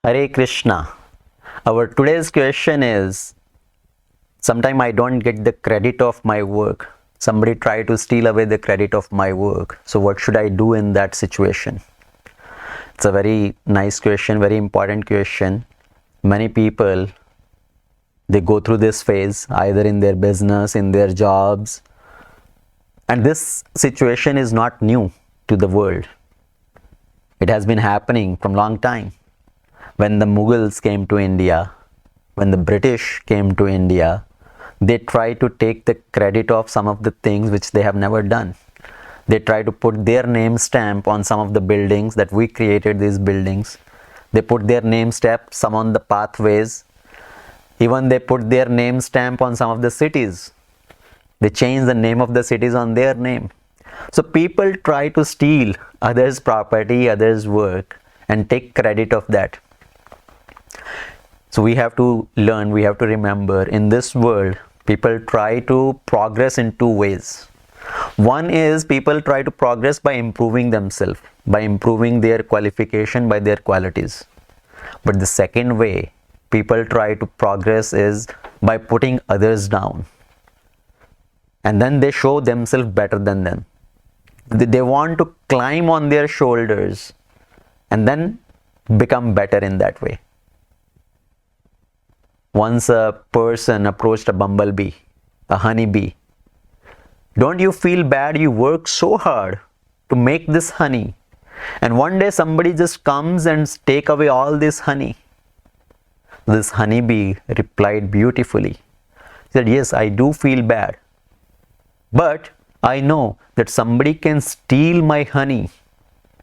Hare Krishna. Our today's question is, sometime I don't get the credit of my work. Somebody try to steal away the credit of my work. So what should I do in that situation? It's a very nice question, very important question. Many people, they go through this phase either in their business, in their jobs. And this situation is not new to the world. It has been happening from long time. When the Mughals came to India, when the British came to India, they try to take the credit of some of the things which they have never done. They try to put their name stamp on some of the buildings that we created these buildings. They put their name stamp some on the pathways. Even they put their name stamp on some of the cities. They change the name of the cities on their name. So people try to steal others' property, others' work and take credit of that. So we have to learn, we have to remember, in this world, people try to progress in two ways. One is people try to progress by improving themselves, by improving their qualification, by their qualities. But the second way people try to progress is by putting others down. And then they show themselves better than them. They want to climb on their shoulders and then become better in that way. Once a person approached a bumblebee, a honeybee. Don't you feel bad? You work so hard to make this honey, and one day somebody just comes and take away all this honey. This honeybee replied beautifully. He said, yes, I do feel bad, but I know that somebody can steal my honey,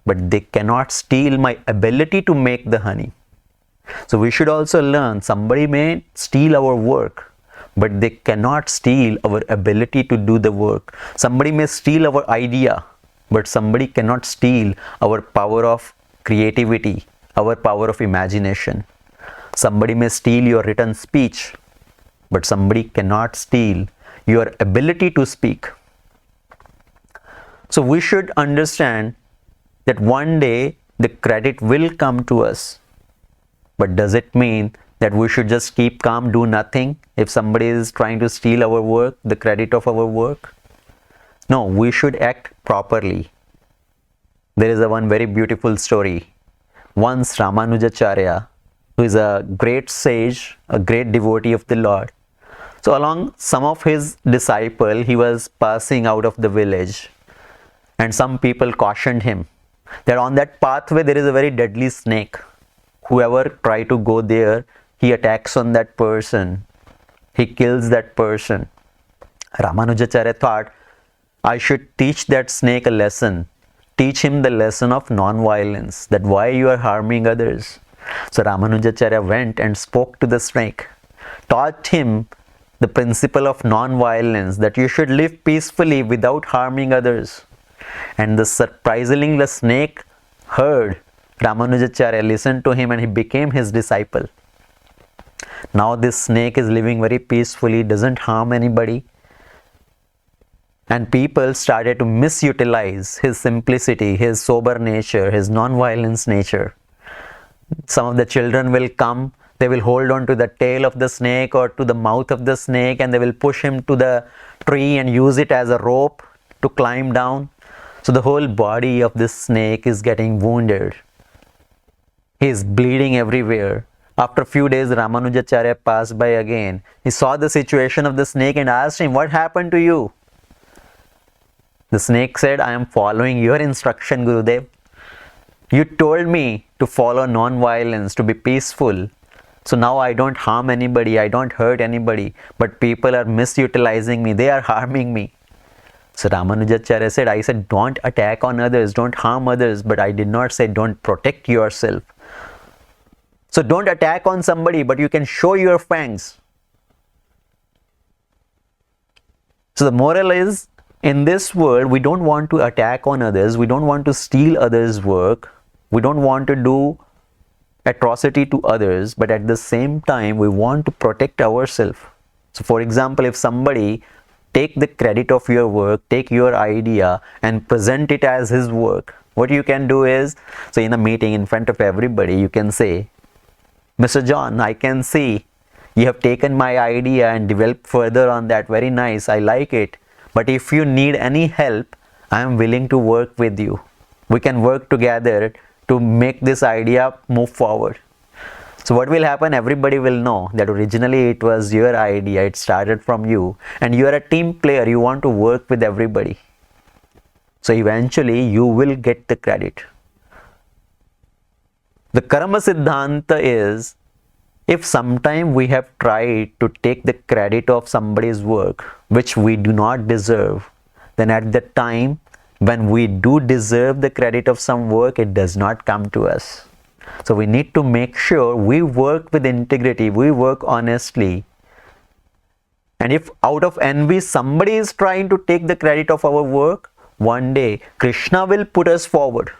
but they cannot steal my ability to make the honey. So we should also learn, somebody may steal our work, but they cannot steal our ability to do the work. Somebody may steal our idea, but somebody cannot steal our power of creativity, our power of imagination. Somebody may steal your written speech, but somebody cannot steal your ability to speak. So we should understand that one day the credit will come to us. But does it mean that we should just keep calm, do nothing if somebody is trying to steal our work, the credit of our work? No, we should act properly. There is one very beautiful story. Once Ramanujacharya, who is a great sage, a great devotee of the Lord, so along some of his disciples, he was passing out of the village, and some people cautioned him that on that pathway there is a very deadly snake. Whoever try to go there, he attacks on that person. He kills that person. Ramanujacharya thought, I should teach that snake a lesson. Teach him the lesson of non-violence, that why you are harming others. So Ramanujacharya went and spoke to the snake, taught him the principle of non-violence, that you should live peacefully without harming others. And surprisingly, the snake heard Ramanujacharya, listened to him, and he became his disciple. Now this snake is living very peacefully, doesn't harm anybody. And people started to misutilize his simplicity, his sober nature, his non-violence nature. Some of the children will come, they will hold on to the tail of the snake or to the mouth of the snake, and they will push him to the tree and use it as a rope to climb down. So the whole body of this snake is getting wounded. He is bleeding everywhere. After a few days, Ramanujacharya passed by again. He saw the situation of the snake and asked him, what happened to you? The snake said, I am following your instruction, Gurudev. You told me to follow non-violence, to be peaceful. So now I don't harm anybody, I don't hurt anybody, but people are misutilizing me, they are harming me. So Ramanujacharya said, I said, don't attack on others, don't harm others, but I did not say don't protect yourself. So don't attack on somebody, but you can show your fangs. So the moral is, in this world, we don't want to attack on others, we don't want to steal others' work, we don't want to do atrocity to others, but at the same time, we want to protect ourselves. So for example, if somebody take the credit of your work, take your idea and present it as his work, what you can do is, so in a meeting in front of everybody, you can say, Mr. John, I can see you have taken my idea and developed further on that. Very nice. I like it. But if you need any help, I am willing to work with you. We can work together to make this idea move forward. So what will happen? Everybody will know that originally it was your idea. It started from you. And you are a team player. You want to work with everybody. So eventually you will get the credit. The Karma Siddhanta is, if sometime we have tried to take the credit of somebody's work, which we do not deserve, then at the time when we do deserve the credit of some work, it does not come to us. So we need to make sure we work with integrity, we work honestly. And if out of envy somebody is trying to take the credit of our work, one day Krishna will put us forward.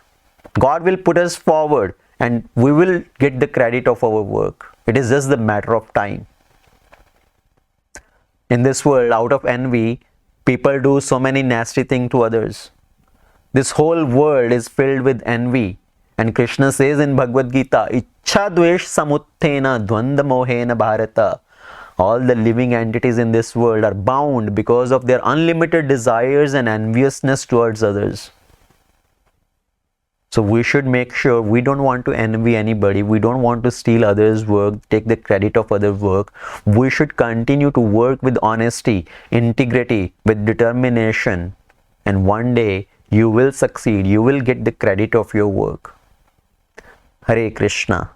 God will put us forward and we will get the credit of our work. It is just the matter of time. In this world, out of envy, people do so many nasty things to others. This whole world is filled with envy. And Krishna says in Bhagavad Gita, Ichha dvesh samuttena dvanda mohena bharata. All the living entities in this world are bound because of their unlimited desires and enviousness towards others. So we should make sure we don't want to envy anybody. We don't want to steal others' work, take the credit of other work. We should continue to work with honesty, integrity, with determination. And one day you will succeed. You will get the credit of your work. Hare Krishna.